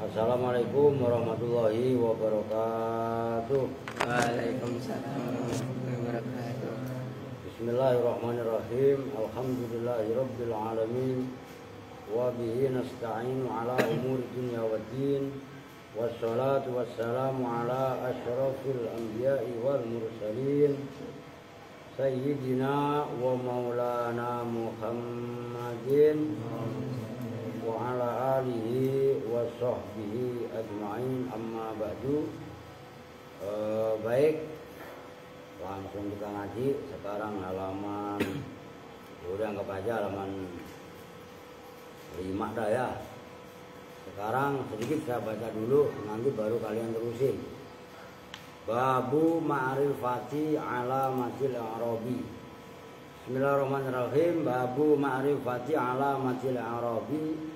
Assalamualaikum warahmatullahi wabarakatuh. Waalaikumsalam warahmatullahi wabarakatuh. Bismillahirrahmanirrahim. Alhamdulillahirabbil alamin. Wa bihi nasta'inu ala umuri dunya waddin. Wassalatu wassalamu ala asyrafil anbiya'i wal mursalin. Sayyidina wa maulana Muhammadin wa ala alihi wa sahbihi ajma'in, amma ba'du. Baik, langsung kita ngaji. Sekarang halaman, udah anggap aja halaman 5 dah ya. Sekarang sedikit saya baca dulu, nanti baru kalian terusin. Babu ma'rifati alamatil i'rabi. Bismillahirrahmanirrahim. Babu ma'rifati alamatil i'rabi.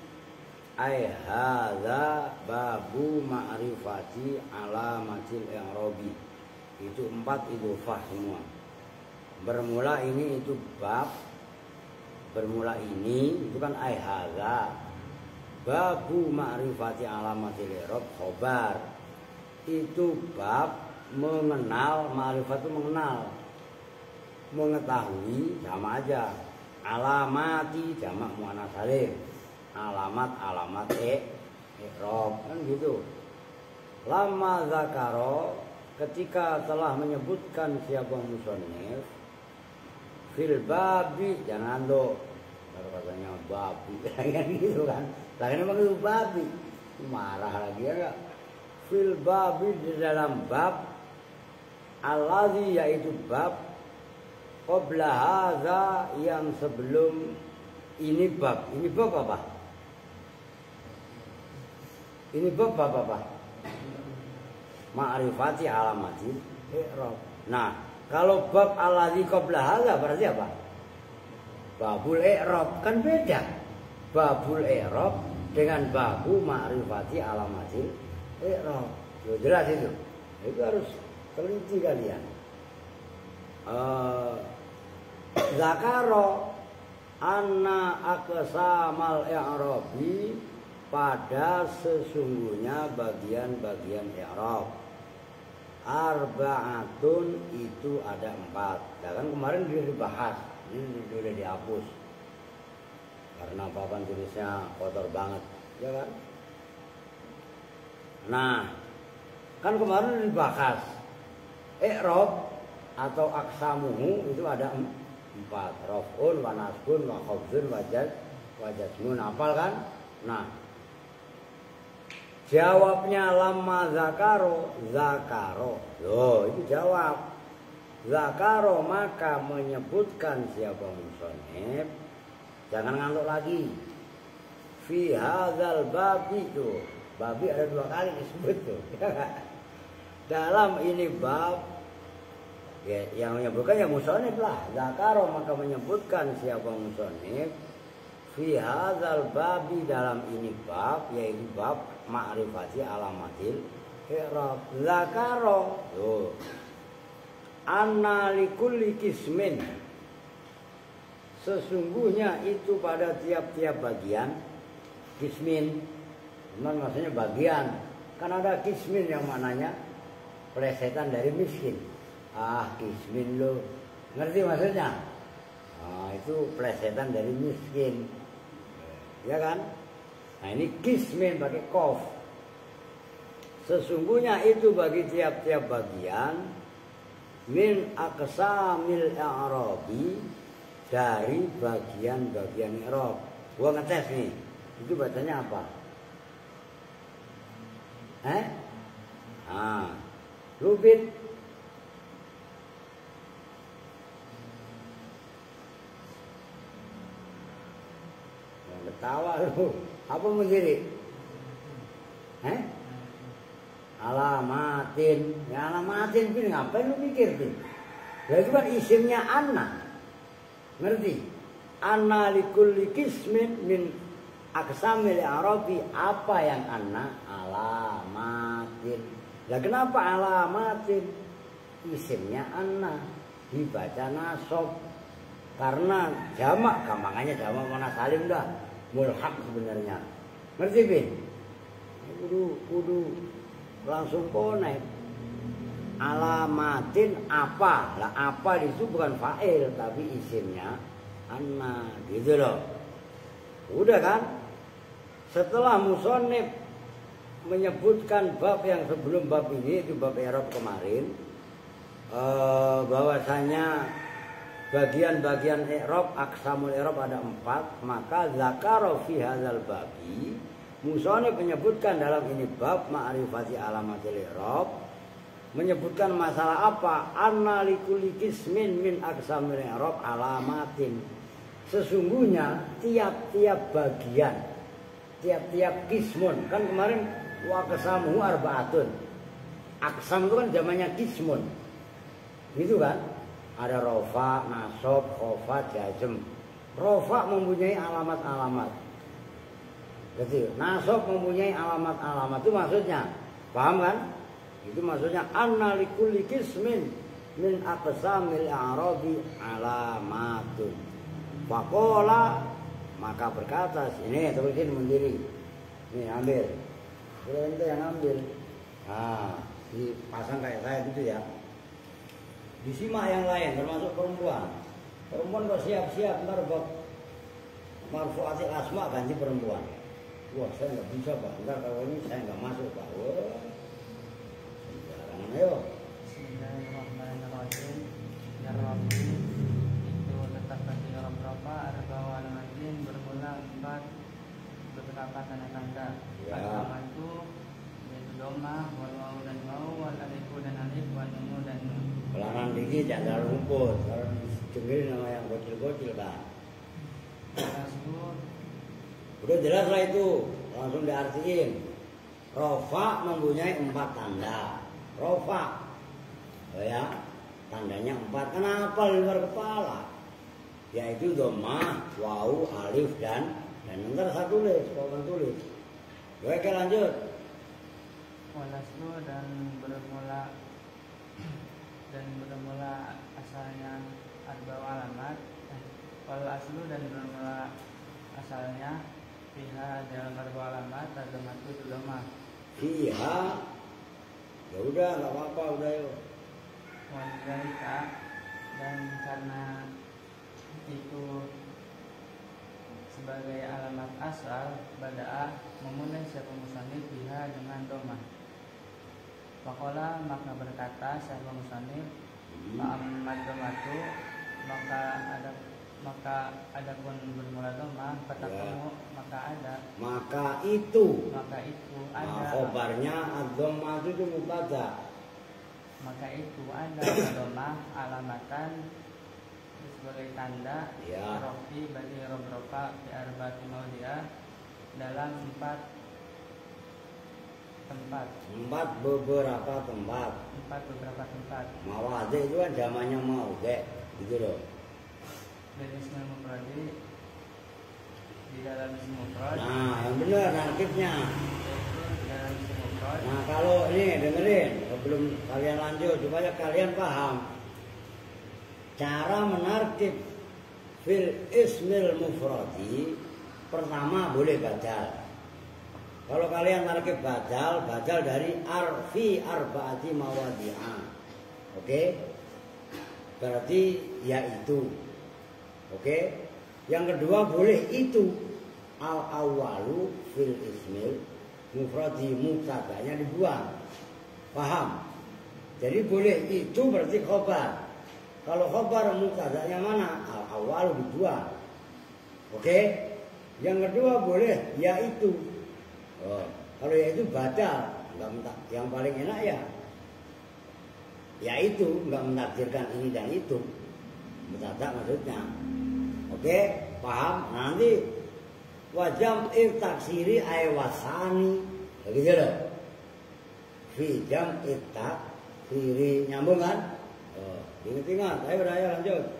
Ai hadza babu ma'rifati alamatil i'rabi. Itu 4 idhofah semua. Bermula ini itu bab. Bermula ini itu kan ai hadza. Babu ma'rifati alamatil i'rab khobar. Itu bab mengenal, ma'rifat itu mengenal, mengetahui sama aja. Alamati jamak muannas salim, alamat i'rab kan gitu. Lama zakaro, ketika telah menyebutkan siapa musannif fil babi, jangan do kalau katanya babi kan gitu kan, lah kan emang itu babi, marah lagi ya enggak. Fil babi, di dalam bab, alladzi yaitu bab, qabla hadza yang sebelum ini bab. Ini bab apa? Ini bab apa? Ma'rifati alamatil i'rab. Nah, kalau bab alladzi qabla hadza berarti apa? Babul i'rab, kan beda. Babul i'rab dengan babu ma'rifati alamatil i'rab. Jelas itu. Itu harus teliti kalian. Zakaro anna aqsamal i'rabi, pada sesungguhnya bagian-bagian i'rab. Arba'atun, itu ada 4. Nah, kan kemarin sudah dibahas, ini sudah dihapus karena papan tulisnya kotor banget, ya kan? Nah, kan kemarin dibahas i'rab atau aksamuhu itu ada 4. Raf'un wa nasbun wa khafdun wa jazmun. Hafal kan? Nah, jawabnya lamma zakaro. Loh, itu jawab. Zakaro, maka menyebutkan siapa musannif. Jangan ngantuk lagi. Fi hadzal babi, tuh. Babi ada 2 kali disebut tuh. Dalam ini bab, ya, yang menyebutkan ya musannif lah. Zakaro, maka menyebutkan siapa musannif. Fi hadzal babi, dalam ini bab, yaitu bab ma'rifati alamatil i'rab. Zakaro, tuh. Anna likulli qismin, sesungguhnya itu pada tiap-tiap bagian. Qismin, maksudnya bagian. Kan ada qismin yang maknanya plesetan dari miskin. Qismin lo, ngerti maksudnya? Itu plesetan dari miskin, ya kan? Nah, ini qismin pakai qaf. Sesungguhnya itu bagi tiap-tiap bagian, min aqsamil i'rabi, dari bagian-bagian i'rab. Gua ngetes nih, itu bacanya apa? Lubit. Ketawa lu. Apa mendiri? Alamatin. Ya alamatin pin, ngapain lu mikir pin? Ya itu kan isimnya anna. Ngerti? Anna likulli qismin min aqsamil i'rabi. Apa yang anna? Alamatin. Lah kenapa alamatin? Isimnya anna, dibaca nasab. Karena jamak, gampangannya jamak muannas salim dah. Mulhaq sebenarnya. Ngerti bin? kudu langsung connect. Alamatin apa? Lah apa itu bukan fa'il tapi isimnya anna gitu loh. Udah kan? Setelah musonib menyebutkan bab yang sebelum bab ini, itu bab i'rab kemarin, bahwasanya bagian-bagian i'rab, aqsamul i'rab ada 4, maka zakara fi hadzal babi, musonib menyebutkan dalam ini bab ma'rifati alamatil i'rab, menyebutkan masalah apa? Anna likulli qismin min aqsamil i'rab alamatin. Sesungguhnya tiap-tiap bagian, tiap-tiap qismun, kan kemarin wa qasamuhu arba'atun. Aqsam itu kan zamannya qismun. Gitu kan? Ada rofa, nasab, khafad, jazm. Rofa mempunyai alamat-alamat. Gitu. Nasab mempunyai alamat-alamat. Itu maksudnya. Paham kan? Itu maksudnya anna likulli qismin min aqsamil a'rabi alamatun. Faqala, maka berkata, ini terusin sendiri. Nih ambil. Kalau itu yang ambil. Nah, dipasang kayak saya gitu ya. Disimak yang lain termasuk perempuan. Perempuan kok siap-siap ntar bab marfu'atil asma ganti perempuan. Wah, saya nggak bisa Pak. Ntar kalau ini saya nggak masuk Pak. Wah. Ayo. Bismillahirrahmanirrahim. Ya Rabbi, itu tetap bagi Rabb-Rabba arba'u alamatin bermula 4 beberapa tanda-tanda. Pertama itu yaitu doma, wal wawu dan wawu, wal alifu dan alif, wal nun dan nun. Pelangan dikit jangan rumput. Kalau dicengerin sama yang bocil-bocil kan. Udah jelas lah itu, langsung diartiin. Rofa mempunyai 4 tanda. Rofa, oh ya, tandanya 4. Kenapa di luar kepala? Yaitu domah, wawu, alif dan ntar saya tulis, papan tulis. Oke lanjut. Walaslu dan bermula asalnya arba'u alamat. Walaslu dan bermula asalnya fiha dalam arba'u alamat tadamatu domah. Fiha. Ya udah, nggak apa-apa, udah yuk. Wanita, dan karena itu sebagai alamat asal, bada'ah memulai siapa musannif biha dengan domah. Faqala, maka berkata siapa musannif, fa'amad domatu, maka ada pun bermula domah, fatakumu, maka itu ada. Khobarnya ad-dhammah itu mubtada. Maka itu ada domah alamatan sebagai tanda ya. Rofi bagi rob-rofa di arba'ati mawdi'ah dalam 4 tempat. 4 beberapa tempat. Mawadhi itu kan zamannya mawadhi, gitu loh. Dan ismul mufradi di dalam ism mufrad. Nah, yang benar narkibnya. Di dalam ism mufrad. Nah, kalau ini dengerin sebelum kalian lanjut supaya kalian paham cara menarkib fil ismil mufradi. Pertama boleh badal. Kalau kalian narkib badal dari arfi arba'ati mawadhi'a. Oke? Berarti yaitu. Oke? Yang kedua boleh itu al-awwalu fil ismil mufradi, mubtadanya dibuang. Paham? Jadi boleh itu berarti khobar. Kalau khobar mubtadanya mana? Al-awwalu dibuang. Oke? Yang kedua boleh yaitu. Oh, kalau yaitu badal, enggak yang paling enak ya yaitu enggak mentakdirkan ini dan itu. Mubtada maksudnya. Oke, paham? Nanti wajam taksiri ay wasani. Begitu loh. Fi jam taksiri, nyambung kan? Oh, ingat-ingat. Ayo lanjut.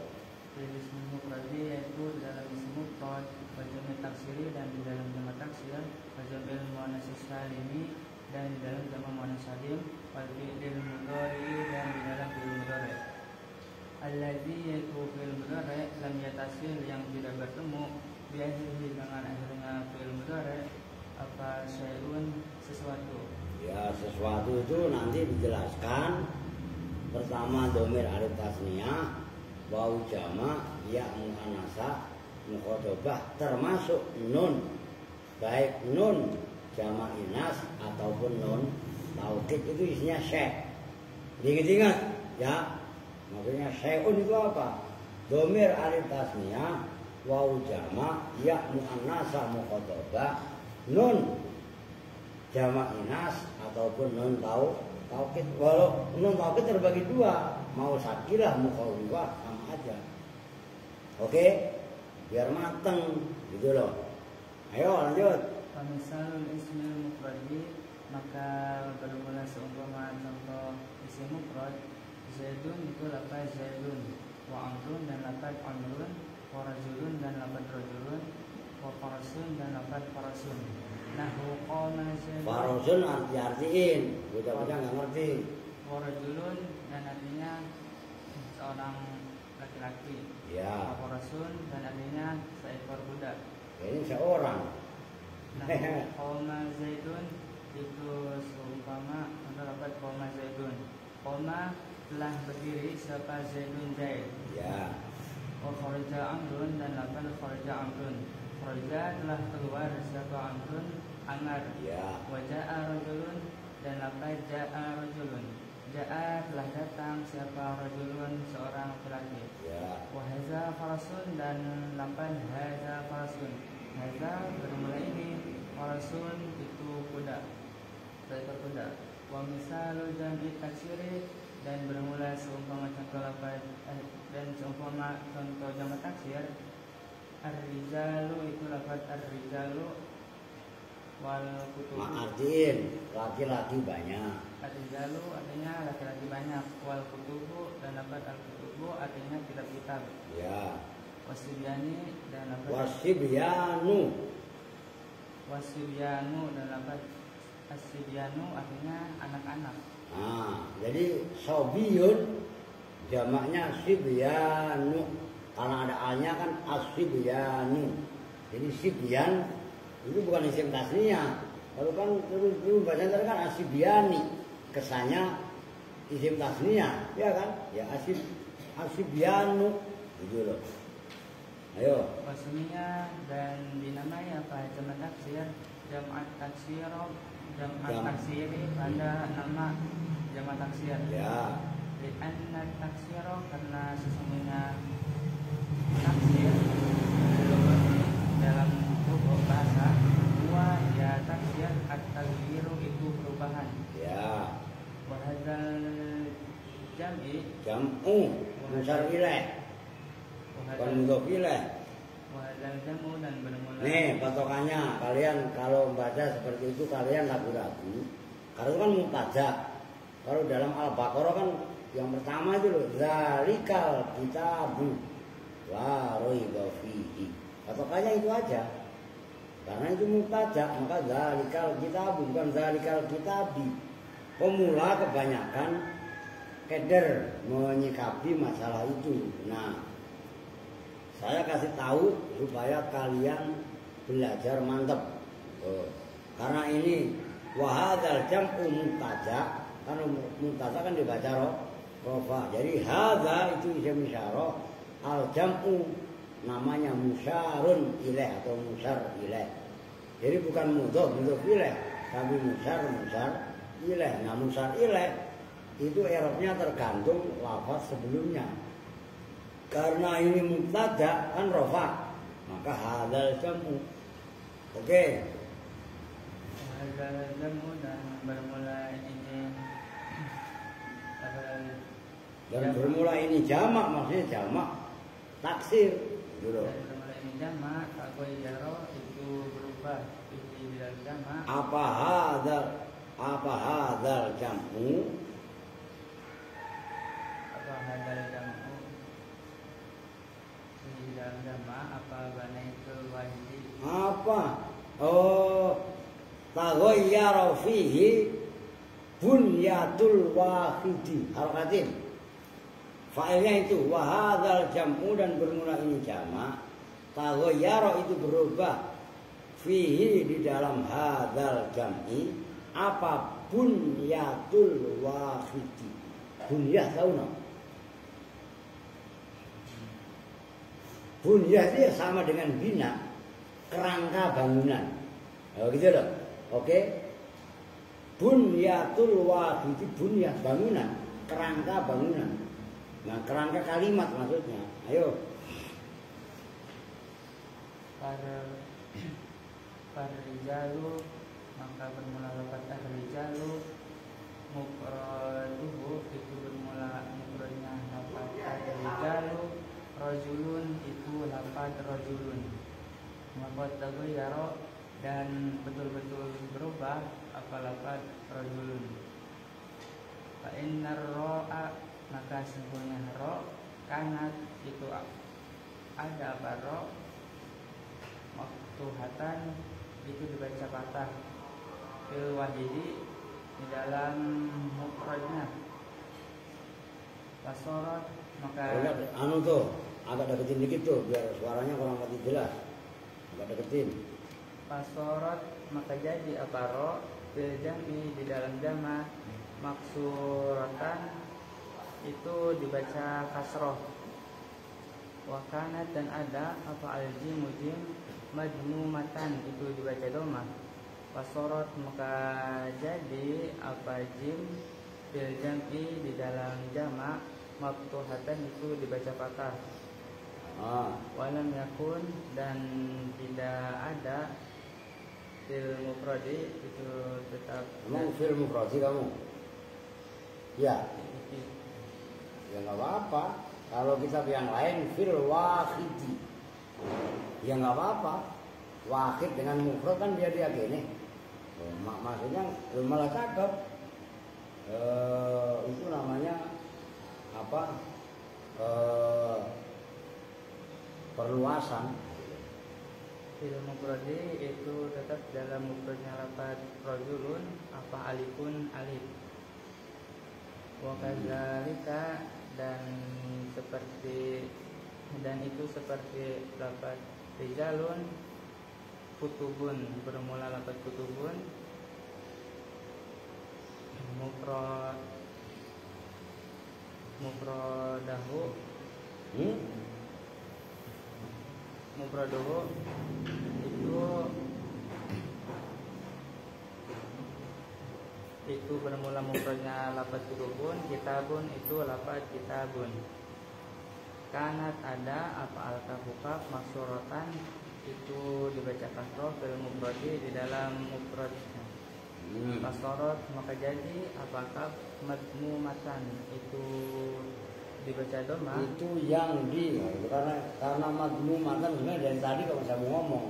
Ism mufradi yaitu dalam ism mufrad, wajam taksiri dan di dalam jamak taksir, wajam muannas salimi dan di dalam jamak muannas salim, wal fi'il mudhari dan di dalam fi'il mudhari. Alladzi yaitu fi'il mudhari lam yatasil yang tidak bertemu biakhirih dengan akhirnya fi'il mudhari apa syai'un sesuatu sesuatu itu nanti dijelaskan. Pertama domir alif tasniyah, wau jama, ya muannasa, mukhatabah, termasuk nun, baik nun jama inas ataupun nun taukid itu isinya syekh. Diingat ya, maksudnya syekhun itu apa? Domir alif tasniyah, wau jama, ya muannasa, mukhatabah, nun jama inas ataupun nun taukid. Walau nun taukid terbagi dua, mau sakilah mukhawifah sama aja. Oke, biar mateng gitu loh. Ayo lanjut. Misalul ismil mufradi, maka bermula seumpama contoh isim mufrad. Zaidun itu lafaz zaidun, wa amrun dan lafaz amrun, wa rajulun dan lafaz rajulun, wa farasun dan lafaz farasun. Nahu qama zaidun. Farasun artiin, bocah-bocah nggak ngerti. Wa rajulun dan artinya seorang laki-laki. Ya. Wa farasun dan artinya seekor kuda. Ini seorang. Nah, qama zaidun itu seumpama untuk lafaz qama zaidun. Qama telah berdiri siapa zaidun zaid. Ya. Wa kharaja amrun dan lafaz kharaja amrun. Kharaja telah keluar siapa amrun amar. Ya. Wa jaa rajulun dan lafaz jaa rajulun. Jaa telah datang siapa rajulun seorang laki-laki. Ya. Wa haza farasun dan lafaz haza farasun. Haza bermula ini, farasun itu kuda, seekor kuda. Wa misalul jam'i taksiri dan bermula seumpama contoh lafaz dan seumpama contoh jamak taksir. Ar-rijalu itu lafaz ar-rijalu wal kutubu. Artiin laki-laki banyak. Ar-rijalu artinya laki-laki banyak, wal kutubu dan lafaz al-kutubu artinya kitab-kitab. Ya. Wasibyani dan lafaz Wasibyanu. wasibyanu dan lafaz asibyanu artinya anak-anak. Nah, jadi sobiyun jamaknya sibyanu. Karena ada alnya kan asibyanu. Jadi sibyan itu bukan isim tasniyah. Kalau kan dulu baca tadi kan asibyani, kesannya isim tasniyah, ya kan? Ya asibyanu gitu loh. Ayo. Wasminya dan dinamai apa? Jamak taksir, jamak taksir, jamak taksiri pada nama jamak taksir. Ya. Lianna taksir karena sesungguhnya taksir dalam hukum bahasa wa ya taksir at-taghyiru itu perubahan. Ya. Wahadzal jam'i Jam'u musar ilaih. Bukan mudhof ilaih. wahadzal jam'u dan bermula. Nih patokannya, kalian kalau membaca seperti itu kalian ragu-ragu. Karena itu kan mubtada. Kalau dalam Al-Baqarah kan yang pertama itu loh, zalikal kitabu la raiba fihi. Patokannya itu aja. Karena itu mubtada, maka zalikal kitabu bukan zalikal kitabi. Pemula kebanyakan keder menyikapi masalah itu. Nah, saya kasih tahu supaya kalian belajar mantep. Karena ini wahadzal jam'u mubtada, kan mubtada kan dibaca rofa. Jadi hadza itu isim isyarah, al jam'u namanya musyarun ilaih atau musyar ilaih. Jadi bukan mudhof ilaih, tapi musyar ilaih. Nah, musyar ilaih itu i'rabnya tergantung lafaz sebelumnya. Karena ini mubtada kan rofa, maka hadzal jam'u. Oke. Hadzal jam'u dan bermula ini Dan bermula ini jamak, maksudnya jamak taksir gitu. Dan bermula ini jamak, taqayyara itu berubah di dalam jamak. Apa hadzal jam'u? Apa hadzal jam'u? Di dalam jamak apa banaitul wahidi? Apa? Oh, taghayyara fihi bunyatul wahidi. Harakatin. Fa'ilnya itu wa hadzal jam'u dan bermula ini jamak. Taghayyara itu berubah fihi di dalam hadzal jam'i apa bunyatul wahidi? Bunyah tahu no? Bunyah itu ya sama dengan bina, kerangka bangunan. Oh gitu loh. Oke. Bunyatul wahidi, bunyah bangunan, kerangka bangunan. Nah, kerangka kalimat maksudnya. Ayo. Rijalu, maka bermula lafaz ar-rijalu. Mufraduhu itu bermula mufradnya lafaz ar-rijalu. Rajulun itu lafaz rajulun. Maka taghayyara dan betul-betul berubah apa lafaz rajulun. Fa innar ra'a, maka sesungguhnya ra kanat itu ada apa ra maktuhatan itu dibaca patah fil wahidi di dalam mufradnya. Wasorot, maka anu tuh agak deketin dikit tuh biar suaranya kurang lebih jelas. Agak deketin. Wasorot, maka jadi apa ro fil jam'i di dalam jama maksuratan itu dibaca kasroh. Wakanat dan ada apa al-jimu jim majmumatan itu dibaca doma. Wasorot, maka jadi apa jim fil jam'i di dalam jama maftuhatan itu dibaca patah. Walam yakun dan tidak ada fil mufradi itu tetap. Emang fil mufradi kamu? Ya. Ya nggak apa-apa. Kalau kita yang lain fil wahidi, ya nggak apa-apa. Wahid dengan mufrad kan dia gini. Maksudnya malah cakep. Itu namanya apa? Perluasan. Fil mufradi itu tetap dalam mufradnya lafaz rajulun apa alifun alif. Wa kadzalika dan itu seperti lafaz rijalun kutubun bermula lafaz kutubun mufradahu itu bermula mufradnya lafaz kutubun. Kitabun itu lafaz kitabun. Kanat ada apa al-kafukaf maksuratan itu dibaca kasroh fil mufradi di dalam mufrad. Kasorot, maka jadi apakah madmumatan itu dibaca doma. Itu yang karena madmumatan sebenarnya dari tadi kalau saya mau ngomong.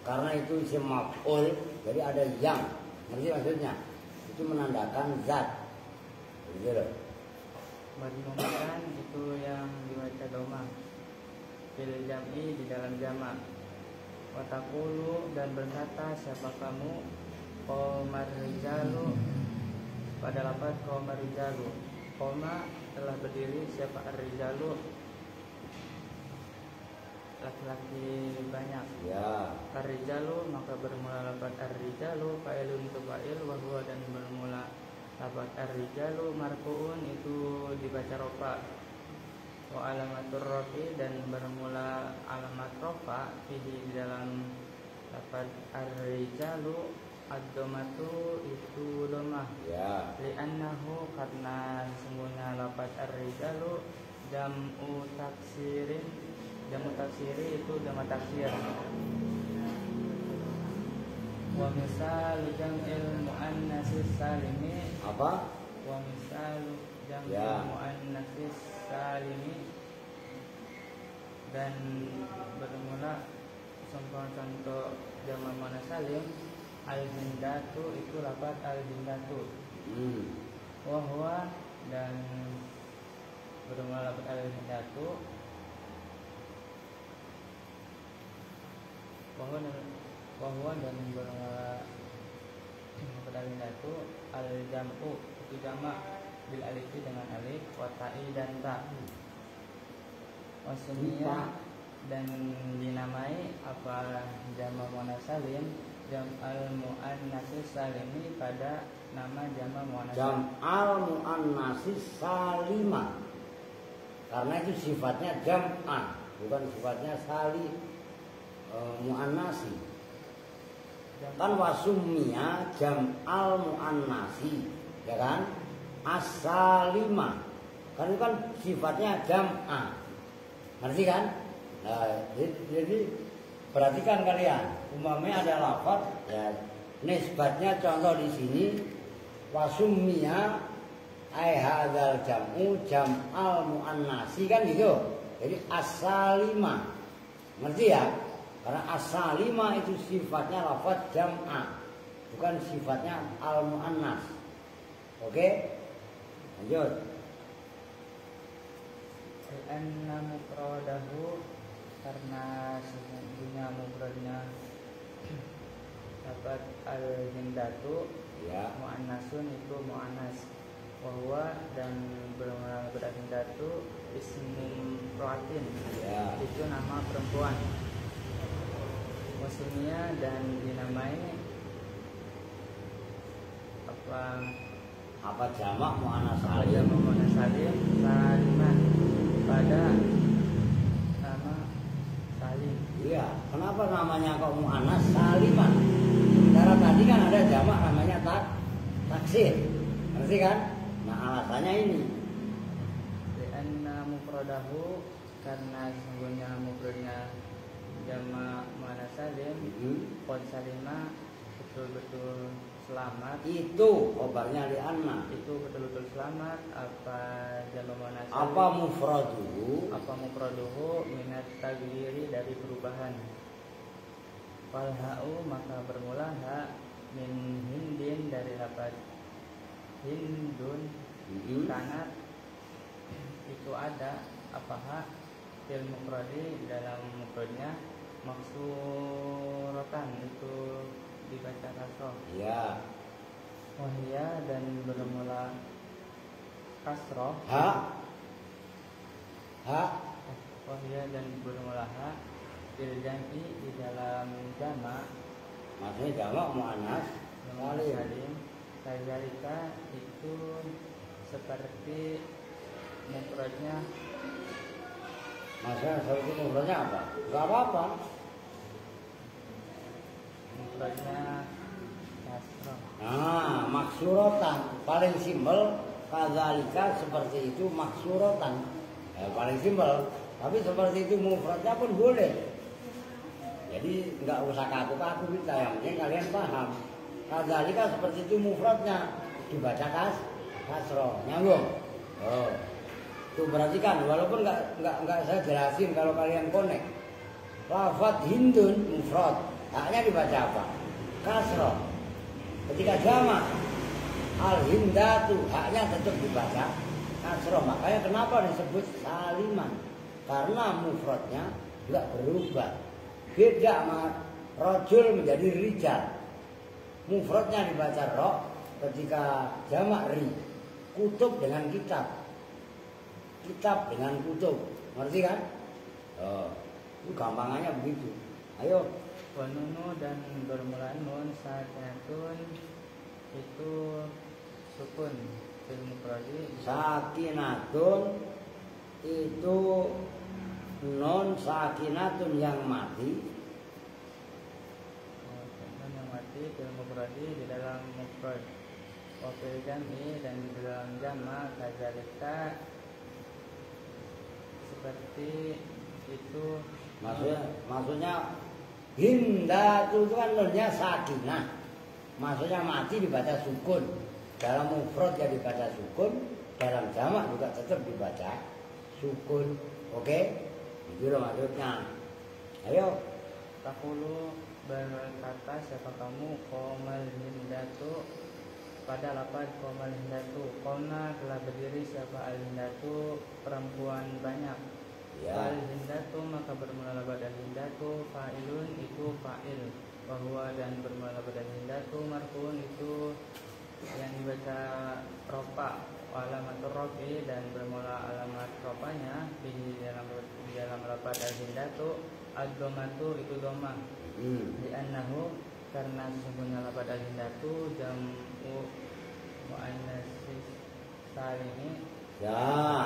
Karena itu isim maf'ul, jadi ada yang. Ngerti maksudnya? Itu menandakan zat. Gitu loh. Madmumatan itu yang dibaca doma. Fil jam'i di dalam jamak. Watakulu dan berkata siapa kamu qomar rijalu pada lafaz qomar rijalu. Qoma telah berdiri siapa ar-rijalu laki-laki banyak. Ya. Ar-rijalu maka bermula lafaz ar-rijalu fa'ilun itu fa'il wa huwa dan bermula lafaz ar-rijalu marfu'un itu dibaca rofa. Wa alamatur rafi dan bermula alamat rofa di dalam lafaz ar-rijalu ad-domatu itu domah. Ya. Li'annahu karena sesungguhnya lafaz ar-rijalu jam'u taksirin. Jamu taksiri itu jama taksir. Wa misal jam'il muannatsis salimi Apa? wa misal jam'il muannatsis salimi dan bermula contoh jama muannas salim al-hindatu itu lafaz al-hindatu. Wa huwa dan bermula lafaz al-hindatu. Wahwa dan bermula lafaz al-hindatu al-jam'u itu jamak bil alifi dengan alif wa ta'i dan ta. Wasmiya dan dinamai apa jamak muannas salim jam'al muannatsis salimi pada nama jama muannats. Jam'al muannatsis salima. Karena itu sifatnya jam'ah, bukan sifatnya muannasi. Kan wasumia jam'al muannasi, ya kan? As-salima. Kan itu kan sifatnya jam'ah. Ngerti kan? Nah, jadi perhatikan kalian, umpamanya ada lafaz ya nisbatnya contoh di sini wasumia ai hadzal jam'u jam'al muannasi kan gitu. Jadi as-salima. Ngerti ya? Karena as-salima itu sifatnya lafaz jam'ah, bukan sifatnya al-muannas. Oke? Lanjut. Anna mufradahu karena sesungguhnya mufradnya dapat al-hindatu Ya. muannasun itu muannas, bahwa dan bermula hindatu ismum roatin, Ya. itu nama perempuan. Wasmiyah dan dinamai Apa jamak muannas salim salim? muannas salim saliman pada nama salim. Iya. Kenapa namanya kok muannas saliman? Sementara tadi kan ada jamak namanya taksir. Ngerti kan? Nah, alasannya ini. Lianna mufradahu karena sesungguhnya mufradnya jamak muannas salim qad salima betul-betul selamat. Itu khobarnya li'anna. Itu betul-betul selamat. Apa jamak muannas salim? Apa mufraduhu? Apa mufraduhu minat taghyiri dari perubahan. Fal ha'u maka bermula ha min hindin dari lafaz hindun. Karena itu ada apa ha fil mufradi dalam mufradnya maksuratan itu dibaca kasroh. Iya. Wahia dan bermula kasroh. Ha. Wahia dan bermula ha fil jam'i di dalam jamak. Maksudnya jamak muannas salim. Salim. Kadzalika itu seperti mufradnya. Maksudnya seperti mufradnya apa? Enggak apa-apa. Mufradnya kasroh. Nah, maksuratan paling simpel, kadzalika seperti itu maksuratan. Paling simpel, tapi seperti itu mufradnya pun boleh. Jadi enggak usah kaku-kaku kita, yang penting kalian paham. Kadzalika seperti itu mufradnya dibaca kasroh, nyambung. Oh. Tuh perhatikan, walaupun enggak saya jelasin kalau kalian connect. Lafaz hindun mufrad, haknya dibaca apa? Kasroh. Ketika jamak al-hindatu, haknya tetap dibaca kasroh. Makanya kenapa disebut saliman? Karena mufradnya enggak berubah. Beda sama rojul menjadi rijal. Mufradnya dibaca ro, ketika jamak ri. Kutub dengan kitab. Kitab dengan kutub. Ngerti kan? Oh, itu gampangannya begitu. Ayo. Wanunu dan bermula nun sakinatun itu sukun fil mufradi. Sakinatun itu non sakinatun yang mati. Nun yang mati fil mufradi di dalam mufrad. Wa fil jam'i dan di dalam jamak kadzalika seperti itu. Maksudnya hindatu itu kan nunnya sakinah. Maksudnya mati dibaca sukun. Dalam mufrad ya dibaca sukun, dalam jamak juga tetap dibaca sukun. Oke? Itu loh maksudnya. Ayo. Takulu berkata siapa kamu qomal hindatu pada lafaz qomal hindatu. Qomna telah berdiri siapa al-hindatu perempuan banyak. Ya. Al-hindatu maka bermula pada hindatu fa'ilun itu fa'il. Bahwa dan bermula pada hindatu marfuun itu yang dibaca rofa. Alamat rofi dan bermula alamat rofanya di dalam lafaz al-hindatu ad-dhamatu itu dhamma. Li'annahu karena sesungguhnya lafaz al-hindatu jam'u muannatsis salimi. Ya,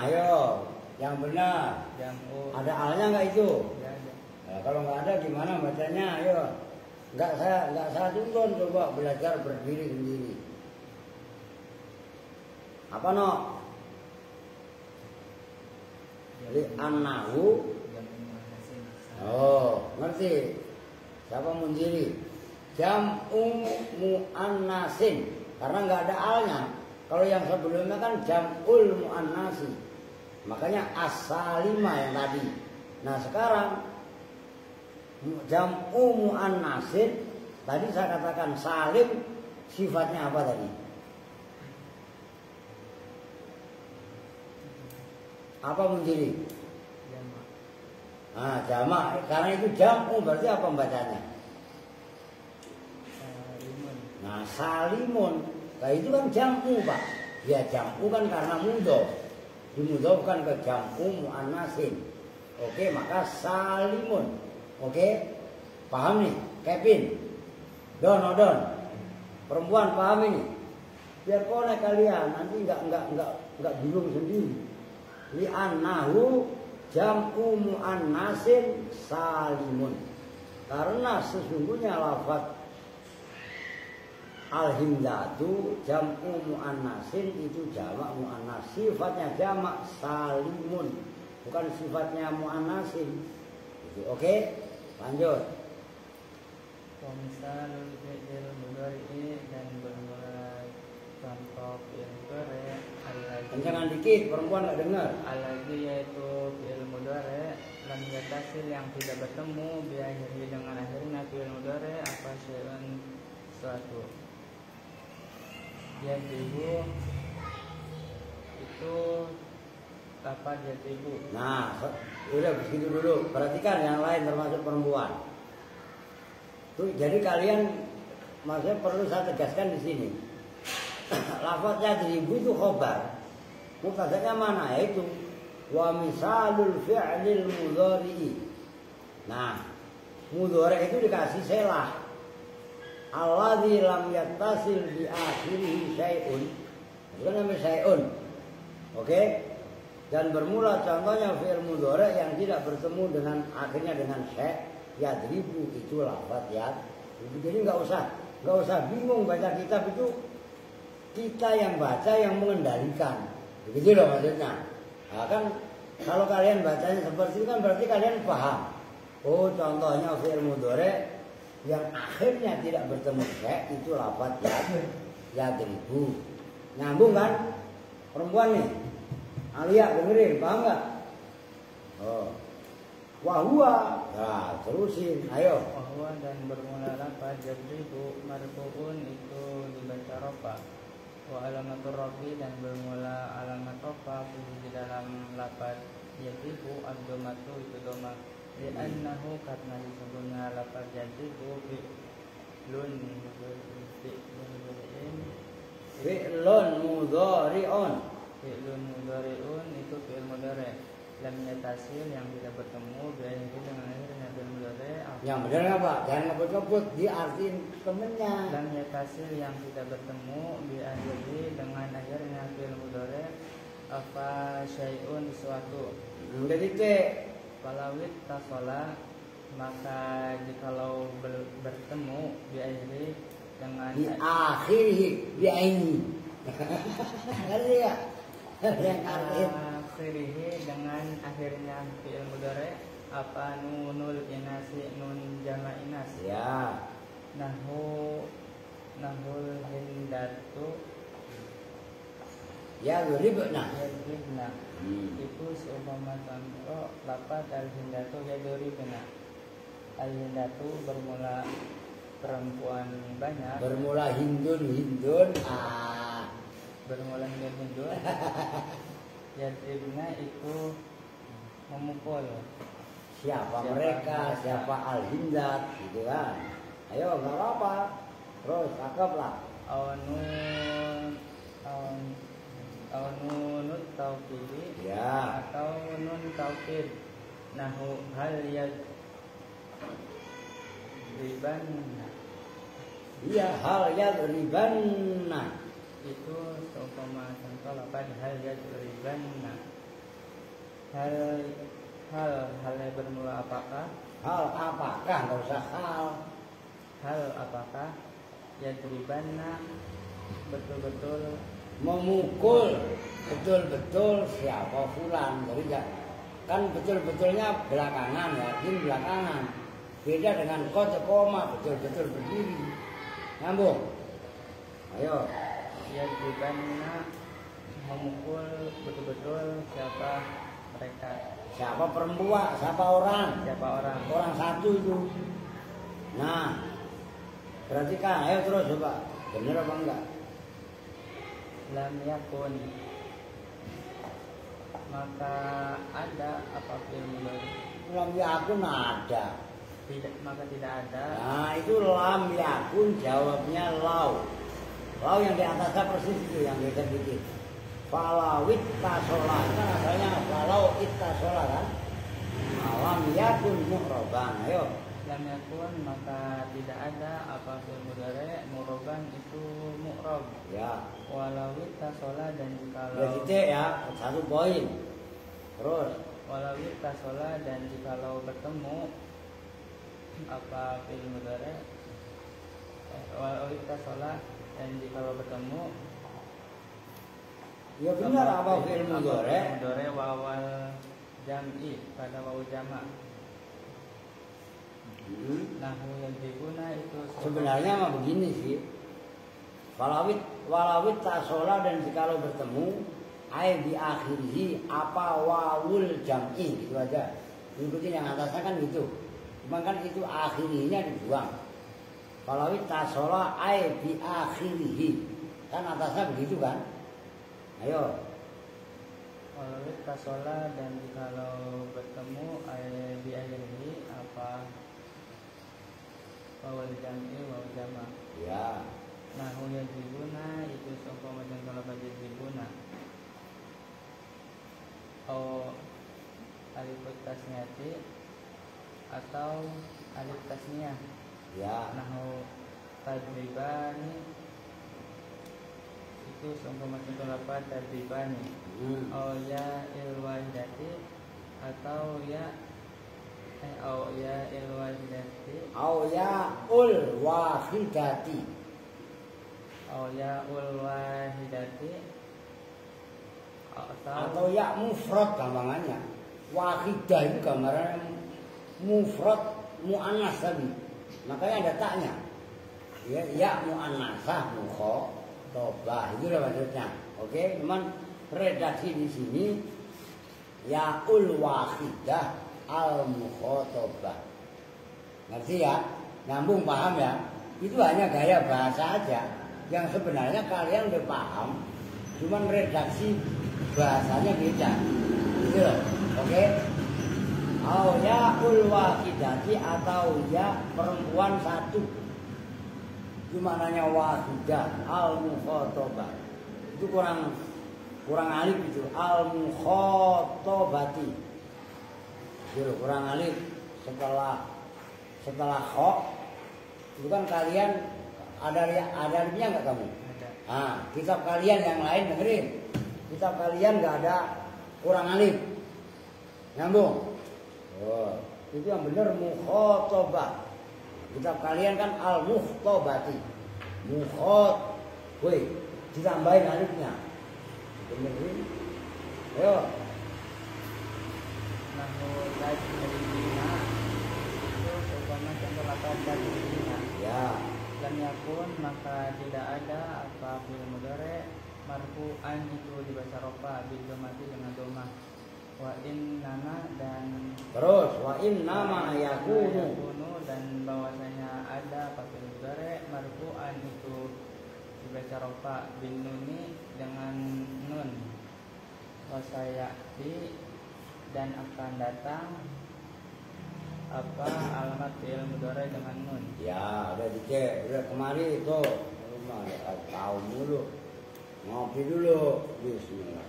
ayo, yang benar. Jam'u. Ada alnya nggak itu? Ya, ada. Nah, kalau nggak ada gimana bacanya? Ayo, nggak saya tuntun, coba belajar berdiri sendiri. Apa no? Li annahu. Oh, ngerti? Siapa Munziri? Jam'u muannasin, karena nggak ada alnya. Kalau yang sebelumnya kan jam'ul muannasi, makanya as-salima yang tadi. Nah sekarang jam'u muannasin, tadi saya katakan salim, sifatnya apa tadi? Apa Munziri? Jamak. Nah jamak, karena itu jam'u berarti apa bacanya? Salimun. Nah salimun, nah itu kan jam'u Pak. Ya jam'u kan karena mudhof, dimudhofkan ke jam'u muannasin. Oke, maka salimun. Oke, paham nih Kevin? Don, perempuan paham ini? Biar konek kalian, nanti nggak bingung sendiri. Li annahu jam'u muannasin salimun, karena sesungguhnya lafaz al-hindatu jam'u muannasin itu jamak muannas, sifatnya jamak salimun, bukan sifatnya muannasin. Oke, lanjut. Misalul fi'il mudhari dan bermula contoh fi'il mudhari Kencangan dikit, perempuan nggak dengar. Al-ladzi yaitu fi'il mudhari lam yatasil yang tidak bertemu biakhiri dengan akhirnya fi'il mudhari apa syai'un suatu. Yatibu itu lafaz yatibu. Nah, udah begitu dulu. Perhatikan yang lain termasuk perempuan. Tuh, jadi kalian maksudnya perlu saya tegaskan di sini. Lafaz yatibu itu khobar. Mubtada'nya mana? Yaitu wa misalul fi'lil mudhari'i. Nah, mudhari' itu dikasih selah. Alladzi lam yattasil bi akhirih syai'un. Itu kan namanya syai'un. Oke? Dan bermula contohnya fi'il mudhari' yang tidak bertemu dengan akhirnya dengan syai', yadribu, itu lafaz yad. Jadi nggak usah bingung baca kitab itu, kita yang baca yang mengendalikan. Begitu loh maksudnya. Nah, kan kalau kalian bacanya seperti itu kan berarti kalian paham. Oh, contohnya fi'il mudhari' yang akhirnya tidak bertemu syai' itu lafaz yadribu. Nyambung kan? Perempuan nih. Alia dengerin, paham nggak? Oh. Wahua. Nah, terusin. Ayo. Wahua dan bermula lafaz yadribu marfu'un itu dibaca rafa. Wa alamatur rafi dan bermula alamat rafa di dalam lafaz yadribu ad-dhammatu itu dhamma. Li'annahu karena disebutnya lafaz yadribu fi'lun mudhari'un. Fi'lun mudhari'un itu fi'il mudhari'. Lam yatasil yang tidak bertemu biakhiri dengan akhirnya fi'il mudhari'. Yang benar apa? Jangan ngebut-ngebut, diartiin temennya. Lam yatasil yang tidak bertemu biakhiri dengan akhirnya fi'il mudhari'. Apa syai'un sesuatu. Jadi Falawit tasola, maka jikalau bertemu biakhiri dengan biakhiri ngerti ya? Yang akhirihi dengan akhirnya fi'il mudhari' apa nunul inasi nun jama' inas. Ya. Nahul hindatu ya ribna. Itu seumpama contoh lafaz al-hindatu yadribna. Al-hindatu bermula perempuan banyak. Bermula hindun. Bermula hindun. Yadribna itu memukul. Siapa mereka? Siapa al-hindat? Gitu kan? Ayo, nggak apa-apa. Terus cakep lah. Nunut taukid ya. Atau nun taukid. Nahu hal Iya, hal yadribanna. Itu seumpama contoh lapan hal yadribanna. Hal yang bermula apakah? Hal apakah? Nggak usah hal. Hal apakah yadribanna betul-betul Memukul betul-betul siapa fulan. Jadi kan betul-betulnya belakangan ya, ini belakangan. Beda dengan koma betul-betul berdiri. Nyambung. Ayo. yadribanna memukul betul-betul siapa mereka. Siapa perempuan, siapa orang? Siapa orang? Orang satu itu. Nah, berarti kan, ayo terus coba. Bener apa enggak? Lam yakun, maka ada apa fi'il mudhari? Lam yakun ada. Maka tidak ada. Nah, itu lam yakun jawabnya lau. Lau yang di atasnya persis itu yang beda dikit. Falawit tasola kan asalnya falau ittasola kan. Lam yakun mu'roban. Ayo. Lam yakun maka tidak ada apa fi'il mudhari mu'roban itu mu'rob. Ya. Walau tasola dan Ya jikalau titik ya, 1 poin. Terus walau tasola dan jikalau bertemu apa fi'il mudhari walau tasola dan jikalau bertemu ya benar apa fi'il mudhari? mudhari wawal jam'i pada wawu jamak. Nahu yadribuna itu Sebenarnya mah begini sih. Walawit tasola dan jikalau bertemu ai di akhirih apa wawul jam'i gitu aja. Ikutin yang atasnya kan gitu. Cuma kan itu akhirihnya dibuang. Walawit tasola ai di akhirih kan atasnya begitu kan? Ayo. walau tasola dan jikalau bertemu di akhirih apa wawul jam'i wawu jamak. Ya. Nahu yadribuna itu seumpama contoh lafaz yadribuna atau alif tasniati atau alif tasniah. Ya. Nahu tadribani itu seumpama contoh lafaz tadribani au ya ilwahidati atau ya ilwahidati Au ya ul wahidati. ya ulwahidati Atau ya mufrad gampangannya. Wahidah itu gambaran mufrad muannas tadi. Makanya ada taknya. Ya muannasah mukhatabah itu lah maksudnya. Oke, cuman redaksi di sini ya ul wahidah al mukhatabah. Ngerti ya? Nyambung paham ya? Itu hanya gaya bahasa aja. Yang sebenarnya kalian udah paham, cuman redaksi bahasanya beda, gitu loh, oke? Au ya ul wahidati atau ya perempuan satu, Gimana wahidah al mukhatabah itu kurang alif itu al mukhatabati, gitu kurang alif setelah kho itu kan kalian ada alifnya nggak kamu? Ada. Ah, kitab kalian yang lain dengerin. Kitab kalian nggak ada kurang alif. Nyambung. Oh, itu yang benar mukhatabah. Kitab kalian kan al mukhtabati. Woi, ditambahin alifnya. Benerin. Ayo. Nahu tadribina itu seumpama contoh lafaz tadribina. Ya. Lam yakun maka tidak ada apa fi'il mudhari marfu'an itu dibaca rafa bil dhammati dengan dhammah. Wa innama dan Terus wa innama yakunu dan bahwasanya ada apa fi'il mudhari marfu'an itu dibaca rafa bin nuni dengan nun. Wa sayati dan akan datang apa alamat fi'il mudhari dengan nun. ya udah dicek, udah kemari itu rumah tahu mulu, ngopi dulu. Bismillah.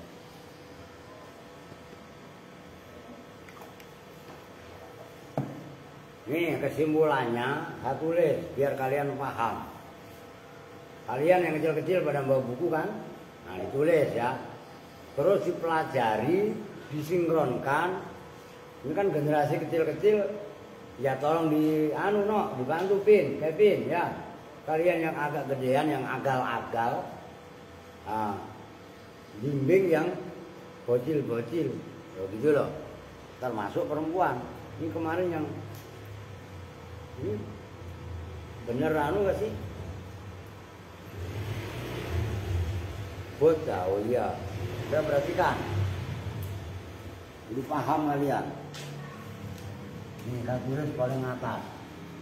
Nih kesimpulannya saya tulis biar kalian paham. Kalian yang kecil-kecil pada bawa buku kan? Nah ditulis ya. Terus dipelajari, disinkronkan. Ini kan generasi kecil-kecil, ya tolong dibantu Kevin ya. Kalian yang agak gedean, yang agal-agal, bimbing yang bocil-bocil, gitu loh. Termasuk perempuan. Ini kemarin yang ini bener gak sih? Bocah, oh iya. Saya perhatikan. Ini paham kalian. Ini kalkulus paling atas.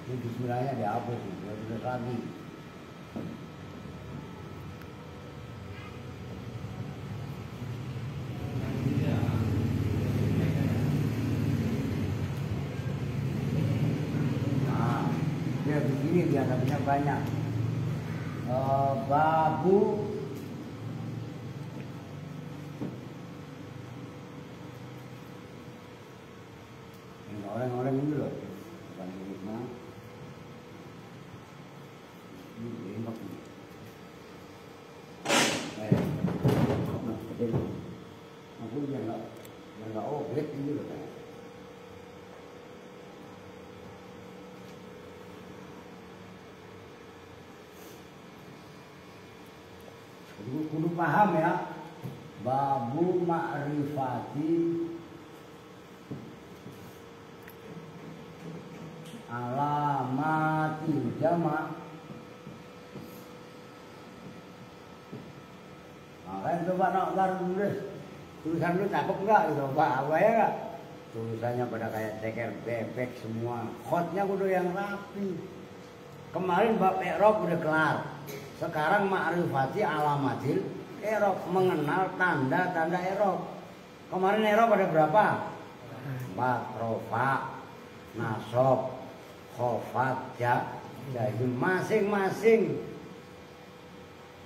Ini bismillahnya dihapus, ditulis lagi. Nah, dia begini biasanya banyak. Babu orang-orang ini loh, bukan hikmah. Ini enak nih. Aku yang nggak objek ini loh kayak. Kudu paham ya, babu ma'rifati alamatil jama'. Makanya coba ntar tulis tulisan lu cakep enggak gitu Pak, apa ya enggak? Tulisannya pada kayak ceker bebek semua, khotnya kudu yang rapi. Kemarin bab i'rab udah kelar, sekarang ma'rifati alamatil i'rab, mengenal tanda-tanda i'rab. Kemarin i'rab ada berapa? 4, rofa, nasab, khofat, jadi masing-masing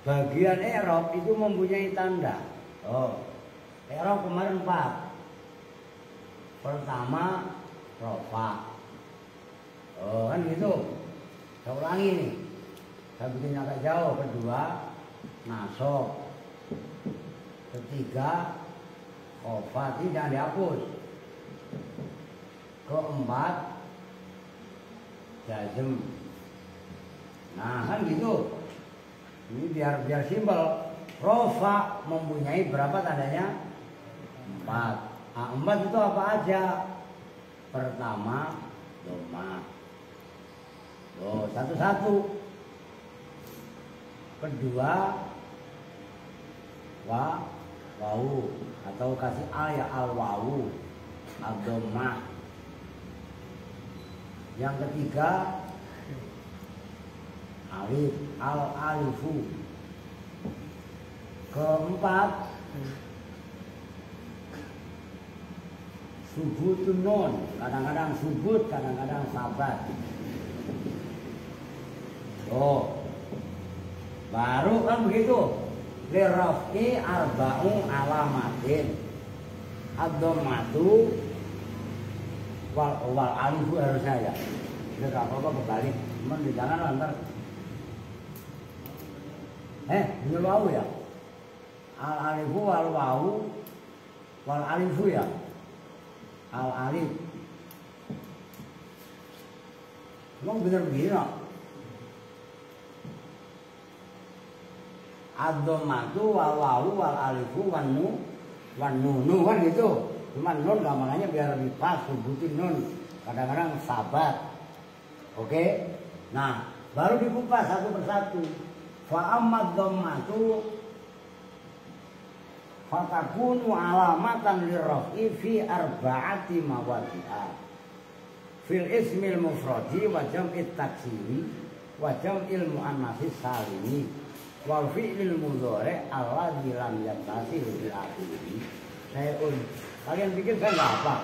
bagian i'rab itu mempunyai tanda. I'rab kemarin 4. Pertama rofa. Kan gitu. Saya ulangi nih. Saya bikin agak jauh. Kedua nasab. Ketiga khofat, ini jangan dihapus. Keempat jazm. Nah kan gitu. Ini biar simpel. Rofa mempunyai berapa tandanya? 4. 4 itu apa aja? Pertama doma. Satu-satu. Kedua wau atau kasih ya al-wawu, ad-dhammah. Yang ketiga alif, al-alifu. Keempat subutun nun, kadang-kadang subut, kadang-kadang sabat. Baru kan begitu. Liraf'i arba'u alamatin. Ad-dhammatu wal alifu harusnya ya. Udah gak apa-apa berbalik. Cuman di jangan lantar. Ini wawu ya. Al alifu wal wawu wal alifu ya. Al alif. Emang bener begini no? Ad-dhammatu wal wawu wal alifu wan nunu kan gitu. Cuman nun gampangnya biar lebih pas, sebutin nun. Kadang-kadang sabat. Oke? Nah, baru dikupas satu persatu. Fa amma dhammatu fatakunu alamatan lirraf'i fi arba'ati mawadi'ah. Fil ismil mufradi wa jam'it taksiri wa jam'il muannatsis salimi wal fi'lil mudhari' alladzi lam yattasil bil akhiri. Kalian pikir saya nggak apa?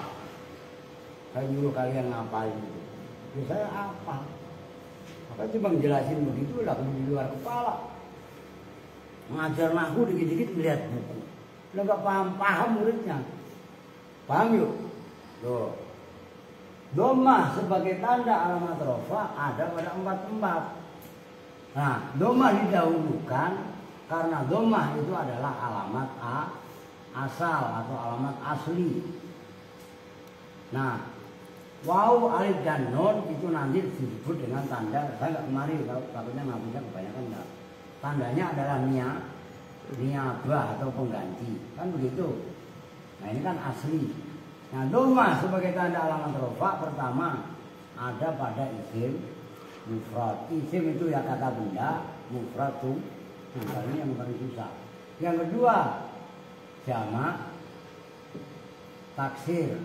Saya nyuruh kalian ngapalin itu. Ya saya apa? Maka cuma jelasin begitu lah di luar kepala. Mengajar nahwu dikit-dikit melihat buku. Udah nggak paham muridnya. Paham yuk? Loh. Dhammah sebagai tanda alamat rofa ada pada 4 tempat. Nah, domah didahulukan karena domah itu adalah alamat asal atau alamat asli. Nah, waw, alif dan nun itu nanti disebut dengan tanda. Saya nggak kemari kalau takutnya ngabunya kebanyakan enggak. Tandanya adalah niabah atau pengganti, kan begitu. Nah ini kan asli. Nah domah sebagai tanda alamat rofa pertama ada pada isim mufrad. Isim itu ya kata benda, mufrad tuh. Nah ini yang paling susah. Yang kedua jamak taksir.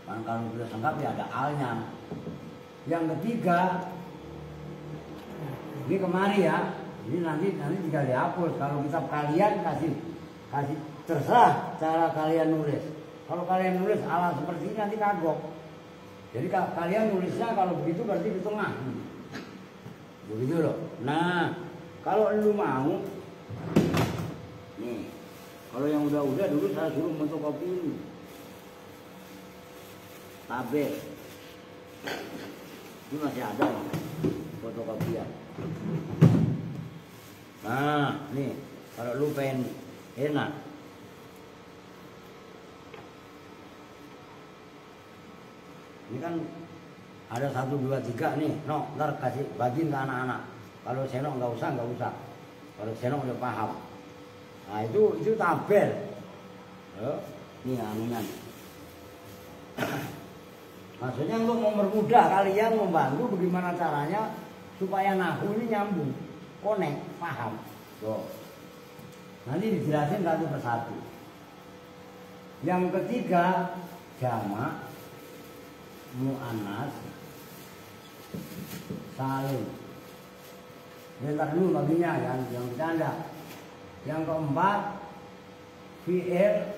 Kan kalau sudah lengkap ya ada alnya. Yang ketiga ini kemari ya. Ini nanti tinggal dihapus. Kalau kitab kalian kasih terserah cara kalian nulis. Kalau kalian nulis ala seperti ini nanti kagok. Jadi kalian nulisnya kalau begitu berarti di tengah. Begitu loh. Nah, kalau lu mau nih, kalau yang udah dulu saya suruh fotokopi ini. Tabel. Ini masih ada fotokopian. Nah, nih kalau lu pengen enak, ini kan ada 1, 2, 3 nih. No, ntar kasih bagiin ke anak-anak. Kalau Senok nggak usah. Kalau Senok udah paham. Nah itu tabel. Ini anunya. Maksudnya untuk mempermudah kalian membantu bagaimana caranya supaya nahu ini nyambung, connect, paham. Tuh. Nanti dijelasin satu persatu. Yang ketiga jamak mu'annas salim. Bentar dulu baginya yang bercanda. Yang keempat fi'il